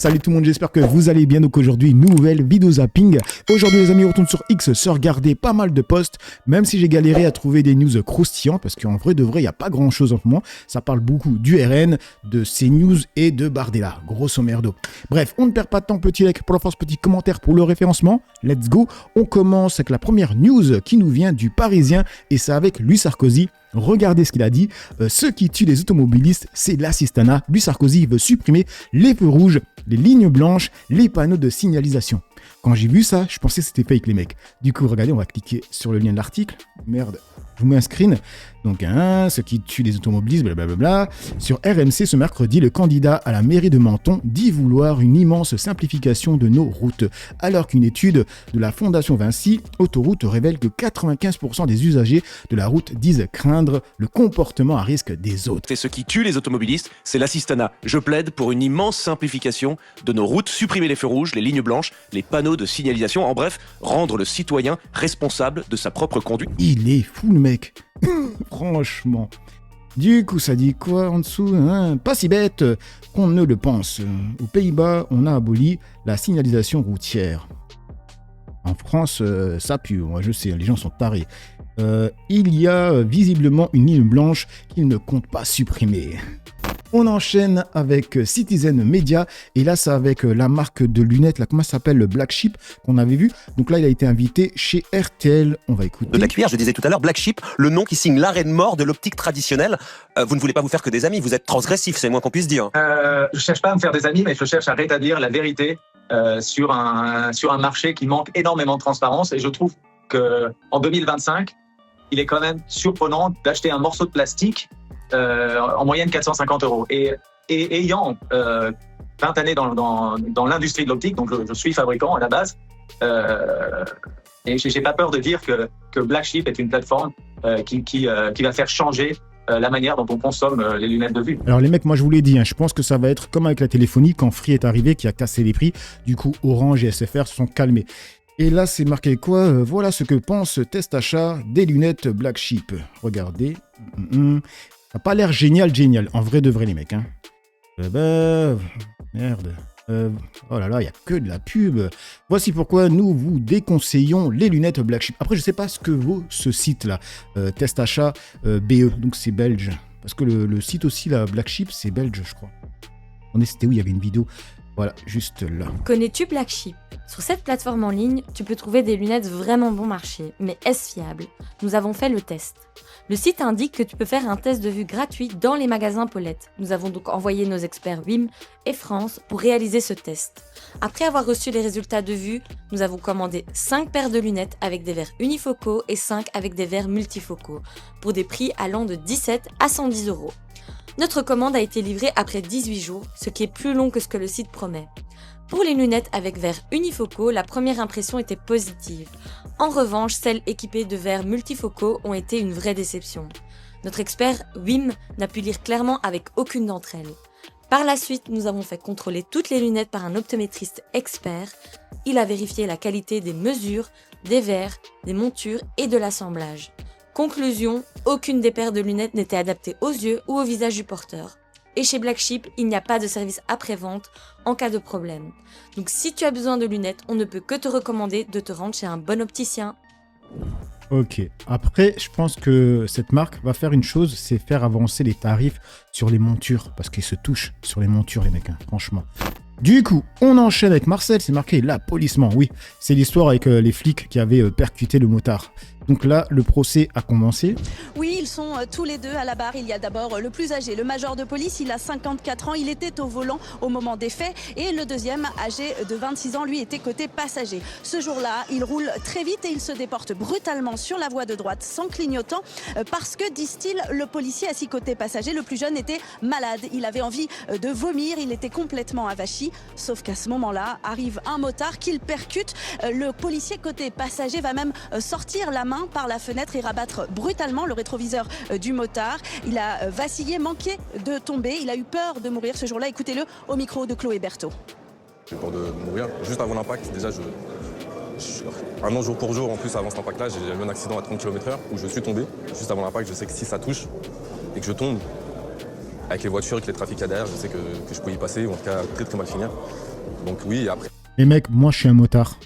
Salut tout le monde, j'espère que vous allez bien. Donc aujourd'hui, nouvelle vidéo zapping. Aujourd'hui les amis, on retourne sur X se regarder pas mal de posts, même si j'ai galéré à trouver des news croustillantes, parce qu'en vrai de vrai, il n'y a pas grand chose en ce moment. Ça parle beaucoup du RN, de CNews et de Bardella, grosso merdo. Bref, on ne perd pas de temps, petit like pour la force, petit commentaire pour le référencement. Let's go. On commence avec la première news qui nous vient du Parisien, et c'est avec Louis Sarkozy. Regardez ce qu'il a dit. Ce qui tue les automobilistes, c'est l'assistanat. Louis Sarkozy veut supprimer les feux rouges, les lignes blanches, les panneaux de signalisation. Quand j'ai vu ça, je pensais que c'était fake les mecs. Du coup, regardez, on va cliquer sur le lien de l'article. Merde, je vous mets un screen. Donc, ce qui tue les automobilistes, blablabla. Sur RMC, ce mercredi, le candidat à la mairie de Menton dit vouloir une immense simplification de nos routes. Alors qu'une étude de la Fondation Vinci Autoroute révèle que 95% des usagers de la route disent craindre le comportement à risque des autres. C'est ce qui tue les automobilistes, c'est l'assistanat. Je plaide pour une immense simplification de nos routes, supprimer les feux rouges, les lignes blanches, les panneaux de signalisation, en bref, rendre le citoyen responsable de sa propre conduite. Il est fou le mec. Franchement. Du coup, ça dit quoi en dessous, hein? Pas si bête qu'on ne le pense. Aux Pays-Bas, on a aboli la signalisation routière. En France, ça pue, moi je sais, les gens sont tarés. Il y a visiblement une ligne blanche qu'ils ne comptent pas supprimer. On enchaîne avec Citizen Media, et là c'est avec la marque de lunettes, là, comment ça s'appelle, le Black Sheep, qu'on avait vu. Donc là il a été invité chez RTL, on va écouter. De la cuillère, je disais tout à l'heure, Black Sheep, le nom qui signe l'arrêt de mort de l'optique traditionnelle. Vous ne voulez pas vous faire que des amis, vous êtes transgressif, c'est le moins qu'on puisse dire. Je cherche pas à me faire des amis, mais je cherche à rétablir la vérité sur un marché qui manque énormément de transparence, et je trouve qu'en 2025, il est quand même surprenant d'acheter un morceau de plastique en moyenne 450 €. Et ayant 20 années dans l'industrie de l'optique, donc je suis fabricant à la base, et j'ai pas peur de dire que Black Sheep est une plateforme qui va faire changer la manière dont on consomme les lunettes de vue. Alors les mecs, moi je vous l'ai dit, je pense que ça va être comme avec la téléphonie quand Free est arrivé, qui a cassé les prix. Du coup, Orange et SFR se sont calmés. Et là, c'est marqué quoi? Voilà ce que pense Test Achat des lunettes Black Sheep. Regardez. Ça n'a pas l'air génial. En vrai de vrai, les mecs. Merde. Oh là là, il n'y a que de la pub. Voici pourquoi nous vous déconseillons les lunettes Black Sheep. Après, je ne sais pas ce que vaut ce site-là. Test Achat BE. Donc, c'est belge. Parce que le site aussi, là, Black Sheep, c'est belge, je crois. C'était où il y avait une vidéo? Voilà, juste là. Connais-tu Black Sheep? Sur cette plateforme en ligne, tu peux trouver des lunettes vraiment bon marché. Mais est-ce fiable? Nous avons fait le test. Le site indique que tu peux faire un test de vue gratuit dans les magasins Paulette. Nous avons donc envoyé nos experts WIM et France pour réaliser ce test. Après avoir reçu les résultats de vue, nous avons commandé 5 paires de lunettes avec des verres unifocaux et 5 avec des verres multifocaux, pour des prix allant de 17 à 110 €. Notre commande a été livrée après 18 jours, ce qui est plus long que ce que le site promet. Pour les lunettes avec verres unifocaux, la première impression était positive. En revanche, celles équipées de verres multifocaux ont été une vraie déception. Notre expert WIM n'a pu lire clairement avec aucune d'entre elles. Par la suite, nous avons fait contrôler toutes les lunettes par un optométriste expert. Il a vérifié la qualité des mesures, des verres, des montures et de l'assemblage. Conclusion, aucune des paires de lunettes n'était adaptée aux yeux ou au visage du porteur. Et chez Black Sheep, il n'y a pas de service après-vente en cas de problème. Donc si tu as besoin de lunettes, on ne peut que te recommander de te rendre chez un bon opticien. Ok, après, je pense que cette marque va faire une chose, c'est faire avancer les tarifs sur les montures, parce qu'ils se touchent sur les montures, les mecs, franchement. Du coup, on enchaîne avec Marcel, c'est marqué l'apolissement. Oui, c'est l'histoire avec les flics qui avaient percuté le motard. Donc là, le procès a commencé. Oui, ils sont tous les deux à la barre. Il y a d'abord le plus âgé, le major de police, il a 54 ans, il était au volant au moment des faits. Et le deuxième, âgé de 26 ans, lui était côté passager. Ce jour-là, il roule très vite et il se déporte brutalement sur la voie de droite sans clignotant parce que, disent-ils, le policier assis côté passager, le plus jeune, était malade. Il avait envie de vomir, il était complètement avachi. Sauf qu'à ce moment-là, arrive un motard qu'il percute. Le policier côté passager va même sortir la main par la fenêtre et rabattre brutalement le rétroviseur du motard. Il a vacillé, manqué de tomber. Il a eu peur de mourir ce jour-là. Écoutez-le au micro de Chloé Berthaud. J'ai peur de mourir. Juste avant l'impact, déjà, un an jour pour jour, en plus, avant cet impact-là, j'ai eu un accident à 30 km/h où je suis tombé. Juste avant l'impact, je sais que si ça touche et que je tombe, avec les voitures, avec les trafics qu'il y a derrière, je sais que je peux y passer, ou en tout cas très très mal finir. Donc oui, après. Mais mec, moi je suis un motard.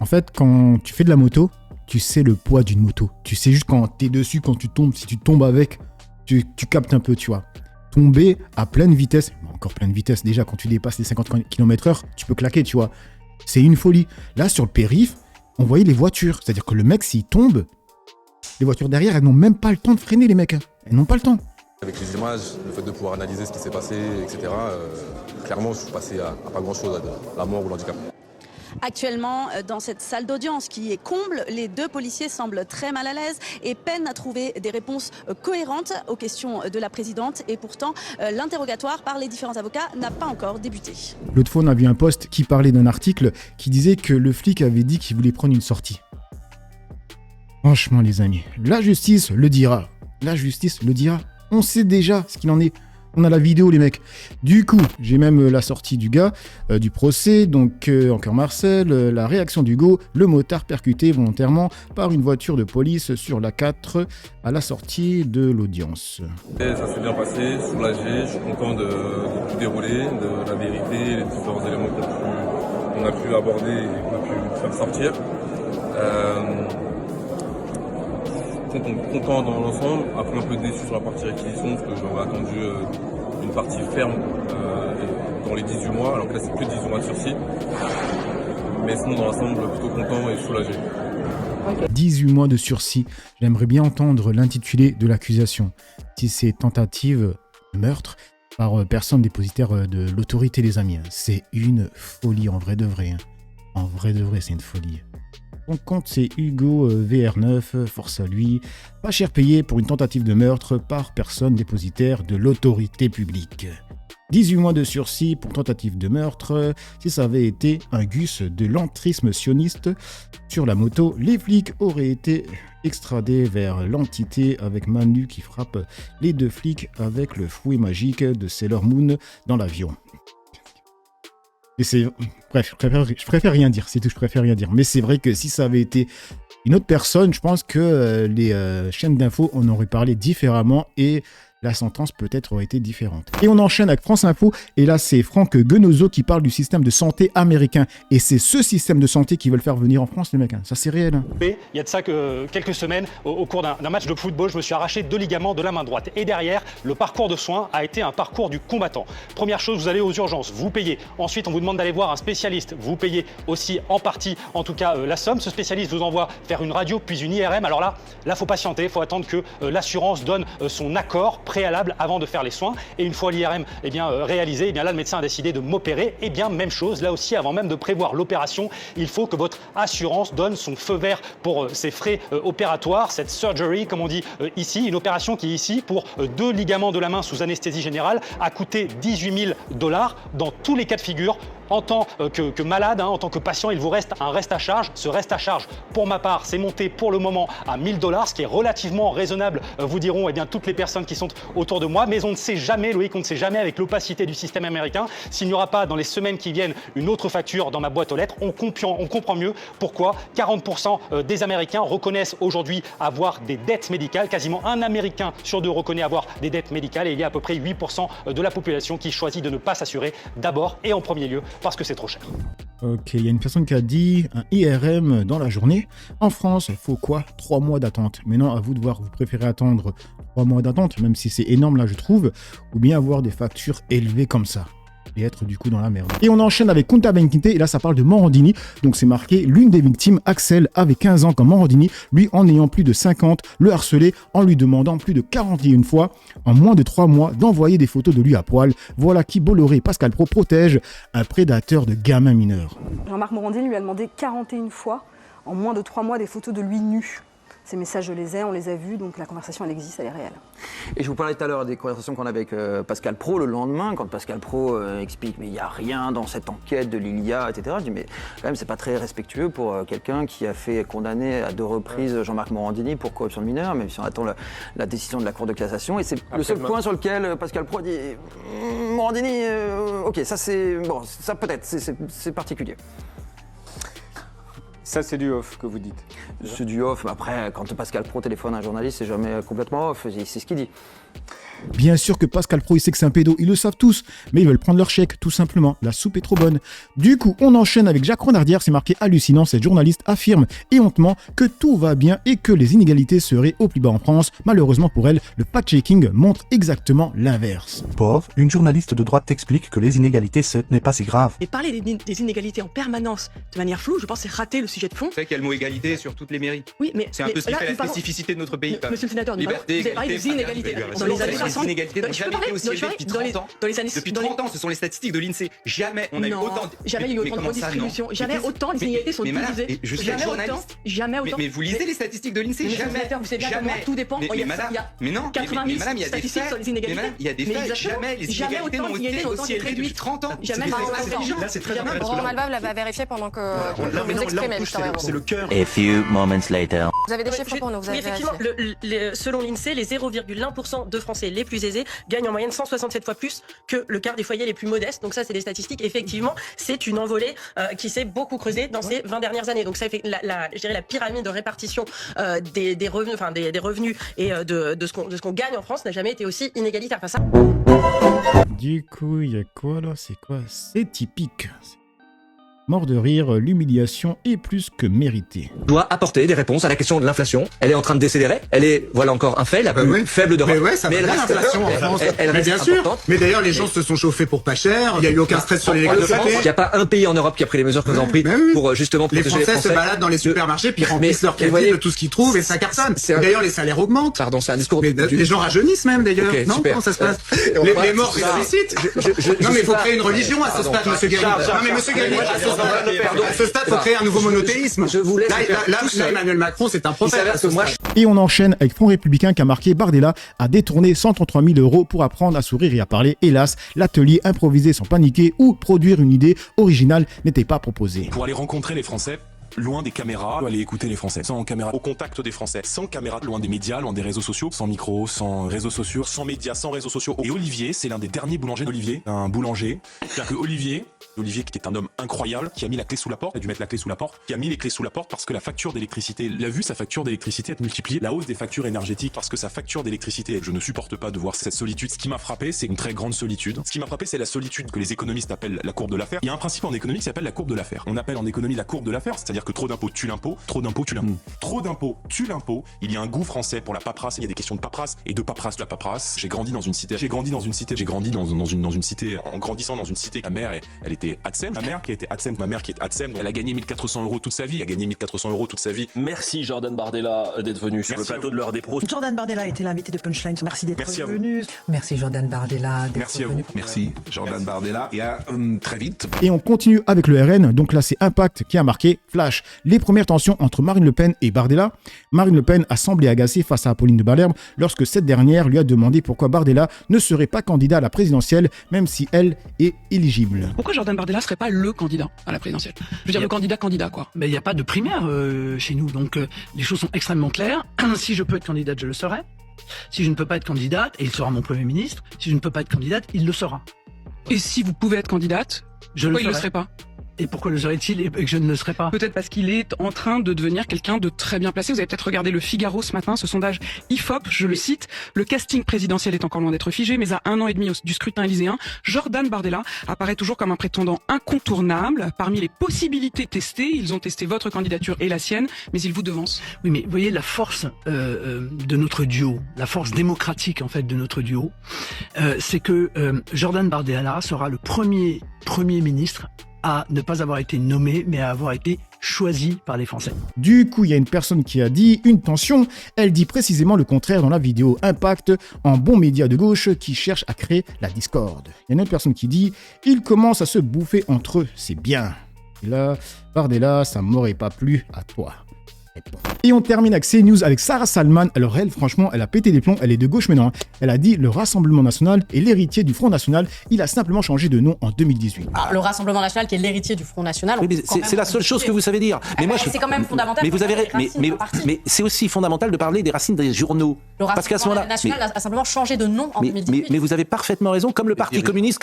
En fait, quand tu fais de la moto, tu sais le poids d'une moto. Tu sais juste quand t'es dessus, quand tu tombes, si tu tombes avec, tu captes un peu, tu vois. Tomber à pleine vitesse, encore pleine vitesse, déjà quand tu dépasses les 50 km/h, tu peux claquer, tu vois. C'est une folie. Là, sur le périph', on voyait les voitures. C'est-à-dire que le mec, s'il tombe, les voitures derrière, elles n'ont même pas le temps de freiner, les mecs. Elles n'ont pas le temps. Avec les images, le fait de pouvoir analyser ce qui s'est passé, etc., clairement, je suis passé à pas grand-chose, à la mort ou l'handicap. Actuellement, dans cette salle d'audience qui est comble, les deux policiers semblent très mal à l'aise et peinent à trouver des réponses cohérentes aux questions de la présidente. Et pourtant, l'interrogatoire par les différents avocats n'a pas encore débuté. L'autre fois, on a vu un post qui parlait d'un article qui disait que le flic avait dit qu'il voulait prendre une sortie. Franchement, les amis, la justice le dira. La justice le dira. On sait déjà ce qu'il en est. On a la vidéo, les mecs. Du coup, j'ai même la sortie du gars, du procès, donc encore Marcel, la réaction d'Hugo, le motard percuté volontairement par une voiture de police sur la 4 à la sortie de l'audience. Ça s'est bien passé, soulagé, je suis content de tout dérouler, de la vérité, les différents éléments qu'on a pu aborder et qu'on a pu faire sortir. Content dans l'ensemble, après un peu déçu sur la partie réquisition, parce que j'aurais attendu une partie ferme dans les 18 mois, alors que là c'est que 18 mois de sursis. Mais sinon dans l'ensemble, plutôt content et soulagé. 18 mois de sursis. J'aimerais bien entendre l'intitulé de l'accusation. Si c'est tentative de meurtre par personne dépositaire de l'autorité, les amis. C'est une folie en vrai de vrai. En vrai de vrai, c'est une folie. Son compte, c'est Hugo VR9, force à lui. Pas cher payé pour une tentative de meurtre par personne dépositaire de l'autorité publique. 18 mois de sursis pour tentative de meurtre. Si ça avait été un gus de l'entrisme sioniste sur la moto, les flics auraient été extradés vers l'entité avec Manu qui frappe les deux flics avec le fouet magique de Sailor Moon dans l'avion. Et c'est... Bref, je préfère rien dire, c'est tout, je préfère rien dire. Mais c'est vrai que si ça avait été une autre personne, je pense que les chaînes d'infos en auraient parlé différemment et la sentence peut-être aurait été différente. Et on enchaîne avec France Info, et là c'est Franck Guenozo qui parle du système de santé américain. Et c'est ce système de santé qu'ils veulent faire venir en France, les mecs. Ça c'est réel. Il y a de ça que quelques semaines, au cours d'un match de football, je me suis arraché 2 ligaments de la main droite. Et derrière, le parcours de soins a été un parcours du combattant. Première chose, vous allez aux urgences, vous payez. Ensuite, on vous demande d'aller voir un spécialiste. Vous payez aussi en partie, en tout cas, la somme. Ce spécialiste vous envoie faire une radio puis une IRM. Alors là, faut patienter, il faut attendre que l'assurance donne son accord préalable avant de faire les soins. Et une fois l'IRM réalisé, là, le médecin a décidé de m'opérer. Et bien, même chose, là aussi, avant même de prévoir l'opération, il faut que votre assurance donne son feu vert pour ces frais opératoires, cette surgery, comme on dit ici. Une opération qui, ici, pour 2 ligaments de la main sous anesthésie générale, a coûté $18 000 dans tous les cas de figure. En tant que malade, en tant que patient, il vous reste un reste à charge. Ce reste à charge, pour ma part, c'est monté pour le moment à $1000, ce qui est relativement raisonnable, vous diront toutes les personnes qui sont autour de moi. Mais on ne sait jamais, Loïc, on ne sait jamais avec l'opacité du système américain s'il n'y aura pas dans les semaines qui viennent une autre facture dans ma boîte aux lettres. On comprend mieux pourquoi 40% des Américains reconnaissent aujourd'hui avoir des dettes médicales. Quasiment un Américain sur 2 reconnaît avoir des dettes médicales et il y a à peu près 8% de la population qui choisit de ne pas s'assurer d'abord et en premier lieu parce que c'est trop cher. Ok, il y a une personne qui a dit un IRM dans la journée. En France, il faut quoi? 3 mois d'attente. Maintenant, à vous de voir, vous préférez attendre 3 mois d'attente, même si c'est énorme là, je trouve, ou bien avoir des factures élevées comme ça et être du coup dans la merde. Et on enchaîne avec Kunta Kinte, et là ça parle de Morandini, donc c'est marqué l'une des victimes, Axel, avait 15 ans comme Morandini, lui en ayant plus de 50, le harcelait en lui demandant plus de 41 fois, en moins de 3 mois, d'envoyer des photos de lui à poil. Voilà qui Bolloré et Pascal Pro protège un prédateur de gamins mineurs. Jean-Marc Morandini lui a demandé 41 fois, en moins de 3 mois, des photos de lui nu. Ces messages, je les ai, on les a vus, donc la conversation, elle existe, elle est réelle. Et je vous parlais tout à l'heure des conversations qu'on avait avec Pascal Pro le lendemain, quand Pascal Pro explique « mais il n'y a rien dans cette enquête de Lilia, etc. » Je dis « mais quand même, c'est pas très respectueux pour quelqu'un qui a fait condamner à 2 reprises Jean-Marc Morandini pour corruption de mineurs, même si on attend la décision de la Cour de cassation. » Et c'est le seul point sur lequel Pascal Pro dit « Morandini, ok, ça c'est... bon, ça peut-être, c'est particulier. » Ça, c'est du off que vous dites. C'est du off, mais après, quand Pascal Pro téléphone à un journaliste, c'est jamais complètement off, c'est ce qu'il dit. Bien sûr que Pascal Praud, il sait que c'est un pédo, ils le savent tous, mais ils veulent prendre leur chèque, tout simplement. La soupe est trop bonne. Du coup, on enchaîne avec Jacques Renardière, c'est marqué hallucinant, cette journaliste affirme éhontement que tout va bien et que les inégalités seraient au plus bas en France. Malheureusement pour elle, le fact-checking montre exactement l'inverse. Pauvre, une journaliste de droite t'explique que les inégalités, ce n'est pas si grave. Et parler des inégalités en permanence de manière floue, je pense c'est rater le sujet de fond. C'est vrai qu'il y a le mot égalité sur toutes les mairies. Oui, mais c'est un peu ce qui fait la spécificité de notre pays. Monsieur le sénateur, liberté, vous avez parlé des inégalités. Dans les années 60, les inégalités n'ont jamais été aussi élevées depuis 30 ans. Depuis 30 ans, ce sont les statistiques de l'INSEE. Jamais on a eu autant. Jamais il y a eu autant de redistribution. Jamais autant les inégalités sont divisées. Je suis journaliste. Jamais autant. Mais vous lisez les statistiques de l'INSEE. Jamais. Vous savez bien que tout dépend. Mais madame, mais non. 90 statistiques sur les inégalités. Il y a des faits. Jamais les inégalités n'ont été aussi élevées depuis 30 ans. Jamais. Là, c'est très intéressant. Laurent Malva l'avait vérifié pendant que vous exprimez. C'est le cœur. A few moments later. Vous avez des chiffres pour nous, vous avez effectivement, selon l'INSEE, les 0,1% de Français les plus aisés gagnent en moyenne 167 fois plus que le quart des foyers les plus modestes. Donc ça, c'est des statistiques. Effectivement, c'est une envolée qui s'est beaucoup creusée dans ces 20 dernières années. Donc ça fait je dirais la pyramide de répartition des revenus, enfin des revenus et de ce qu'on gagne en France n'a jamais été aussi inégalitaire. Enfin, ça... Du coup, il y a quoi là? C'est quoi? C'est typique. Mort de rire, l'humiliation est plus que méritée. Doit apporter des réponses à la question de l'inflation. Elle est en train de décélérer. Elle est, voilà encore un fait, la plus faible d'Europe. Mais ouais, ça va bien l'inflation en France. Mais bien sûr. Mais d'ailleurs, les gens se sont chauffés pour pas cher. Il n'y a eu aucun stress sur l'électricité. Il n'y a pas un pays en Europe qui a pris les mesures que nous avons prises pour justement protéger les Français. Les Français se baladent dans les supermarchés puis remplissent leur caddie de tout ce qu'ils trouvent et ça cartonne. D'ailleurs, les salaires augmentent. Pardon, c'est un discours. Les gens rajeunissent même d'ailleurs. Non, comment ça se passe? Les morts ressuscitent. Non, mais il faut créer une religion à ce stade, monsieur Galli. Non, mais monsieur Galli, à ce stade, il faut créer un nouveau monothéisme. Je vous laisse là, Emmanuel Macron, c'est un prophète. Et on enchaîne avec Front Républicain qui a marqué Bardella a détourné 133 000 € pour apprendre à sourire et à parler. Hélas, l'atelier improvisé sans paniquer ou produire une idée originale n'était pas proposé. Pour aller rencontrer les Français, loin des caméras, aller écouter les Français, sans caméra, au contact des Français, sans caméra, loin des médias, loin des réseaux sociaux, sans micro, sans réseaux sociaux, sans médias, sans réseaux sociaux. Et Olivier, c'est l'un des derniers boulangers d'Olivier, un boulanger. C'est-à-dire que Olivier qui est un homme incroyable, qui a mis la clé sous la porte, a dû mettre la clé sous la porte, qui a mis les clés sous la porte parce que la facture d'électricité, il a vu sa facture d'électricité être multipliée, la hausse des factures énergétiques parce que sa facture d'électricité, je ne supporte pas de voir cette solitude. Ce qui m'a frappé, c'est une très grande solitude. Ce qui m'a frappé, c'est la solitude que les économistes appellent la courbe de l'affaire. Il y a un principe en économie qui s'appelle la courbe de l'affaire. On appelle en économie la courbe de l'affaire, c'est-à-dire que trop d'impôts tue l'impôt, trop d'impôts tue l'impôt. Trop d'impôts tue l'impôt. Il y a un goût français pour la paperasse, il y a des questions de paperasse et de paperasse, la paperasse. J'ai grandi dans une cité, en grandissant dans une cité. Ma mère, elle était ADSEM, ma mère qui était ADSEM, elle a gagné 1400 € toute sa vie, Merci Jordan Bardella d'être venu sur le plateau de l'heure des pros. Jordan Bardella était l'invité de Punchline. Merci d'être venu. Merci Jordan Bardella d'être venu. Merci Jordan Bardella et à très vite. Et on continue avec le RN, donc là c'est Impact qui a marqué Flash. Les premières tensions entre Marine Le Pen et Bardella. Marine Le Pen a semblé agacée face à Apolline de Malherbe lorsque cette dernière lui a demandé pourquoi Bardella ne serait pas candidat à la présidentielle, même si elle est éligible. Pourquoi Jordan Bardella serait pas le candidat à la présidentielle? Je veux dire, le candidat quoi. Mais il n'y a pas de primaire chez nous, donc les choses sont extrêmement claires. Si je peux être candidate, je le serai. Si je ne peux pas être candidate, et il sera mon Premier ministre, si je ne peux pas être candidate, il le sera. Et si vous pouvez être candidate, pourquoi il ne le serait pas? Et pourquoi le serait-il et que je ne le serais pas? Peut-être parce qu'il est en train de devenir quelqu'un de très bien placé. Vous avez peut-être regardé le Figaro ce matin, ce sondage IFOP, je le cite. Le casting présidentiel est encore loin d'être figé, mais à 1 an et demi du scrutin élyséen, Jordan Bardella apparaît toujours comme un prétendant incontournable. Parmi les possibilités testées, ils ont testé votre candidature et la sienne, mais ils vous devancent. Oui, mais vous voyez la force de notre duo, la force démocratique en fait de notre duo, c'est que Jordan Bardella sera le premier ministre à ne pas avoir été nommé, mais à avoir été choisi par les Français. Du coup, il y a une personne qui a dit une tension. Elle dit précisément le contraire dans la vidéo Impact, en bon média de gauche qui cherche à créer la discorde. Il y a une autre personne qui dit ils commencent à se bouffer entre eux, c'est bien. Et là, Bardella, ça m'aurait pas plu à toi. Et on termine avec CNews avec Sarah Salman. Alors elle, franchement, elle a pété des plombs, elle est de gauche maintenant. Elle a dit le Rassemblement National est l'héritier du Front National. Il a simplement changé de nom en 2018. Alors, le Rassemblement National qui est l'héritier du Front National. Oui, c'est la seule chose que vous savez dire. Mais moi, c'est quand même fondamental. Mais vous avez, mais c'est aussi fondamental de parler des racines des journaux. Le Rassemblement National a simplement changé de nom en 2018. Mais vous avez parfaitement raison. Comme le Parti communiste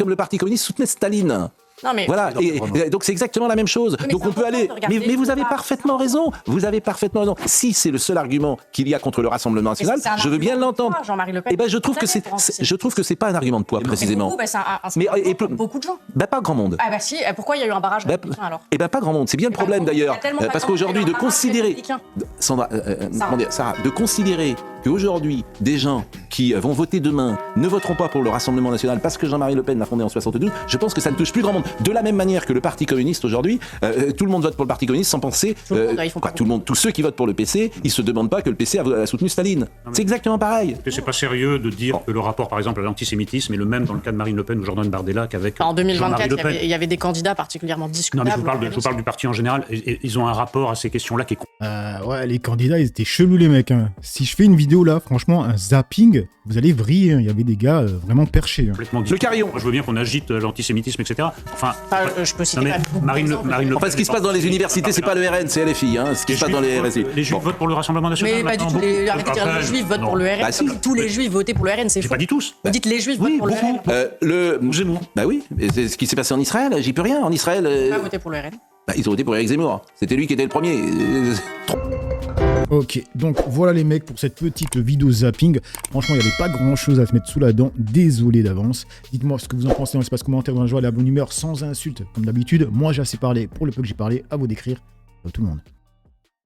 soutenait Staline. Non, mais... Voilà, et donc c'est exactement la même chose. Mais donc on peut aller. Mais vous avez parfaitement raison. Vous avez parfaitement raison. Si c'est le seul argument qu'il y a contre le Rassemblement national, je veux bien l'entendre. Jean-Marie Le Pen. Eh ben je trouve que c'est pas un argument de poids précisément. Mais beaucoup de gens. Pas grand monde. Ah bah si. Pourquoi il y a eu un barrage républicain alors? Eh ben pas grand monde. C'est bien le problème d'ailleurs, parce qu'aujourd'hui de considérer, Sandra, de considérer qu'aujourd'hui des gens qui vont voter demain ne voteront pas pour le Rassemblement national parce que Jean-Marie Le Pen l'a fondé en 72, je pense que ça ne touche plus grand monde. De la même manière que le Parti communiste aujourd'hui, tout le monde vote pour le Parti communiste sans penser. Tous ceux qui votent pour le PC, ils se demandent pas que le PC a soutenu Staline. C'est exactement pareil. C'est pas sérieux de dire que le rapport, par exemple, à l'antisémitisme est le même dans le cas de Marine Le Pen ou Jordan Bardella qu'avec. En 2024, il y avait des candidats particulièrement discutables. Non, mais je vous parle du parti en général. Et ils ont un rapport à ces questions-là qui est. Ouais, les candidats, ils étaient chelous, les mecs. Hein. Si je fais une vidéo là, franchement, un zapping, vous allez vriller. Hein. Il y avait des gars vraiment perchés. Hein. Le carillon. Moi, je veux bien qu'on agite l'antisémitisme, etc. Enfin, je peux citer Marine Le Pen. Enfin, ce qui se passe dans les universités, c'est pas le RN, c'est LFI. Hein. Ce qui se passe dans les RSI. Les Juifs votent pour le Rassemblement national. Mais pas du tout. Arrêtez de dire les Juifs votent pour le RN. Tous les Juifs votaient pour le RN, c'est faux. Pas dit tous. Vous dites les Juifs votent pour le RN. Zemmour. Bah oui, c'est ce qui s'est passé en Israël. J'y peux rien. En Israël. Ils n'ont pas voté pour le RN. Ils ont voté pour Éric Zemmour. C'était lui qui était le premier. Ok, donc voilà les mecs pour cette petite vidéo zapping. Franchement, il n'y avait pas grand chose à se mettre sous la dent. Désolé d'avance. Dites-moi ce que vous en pensez dans l'espace commentaire, dans la joie et la bonne humeur, sans insultes, comme d'habitude. Moi, j'ai assez parlé pour le peu que j'ai parlé. À vous d'écrire. Tout le monde.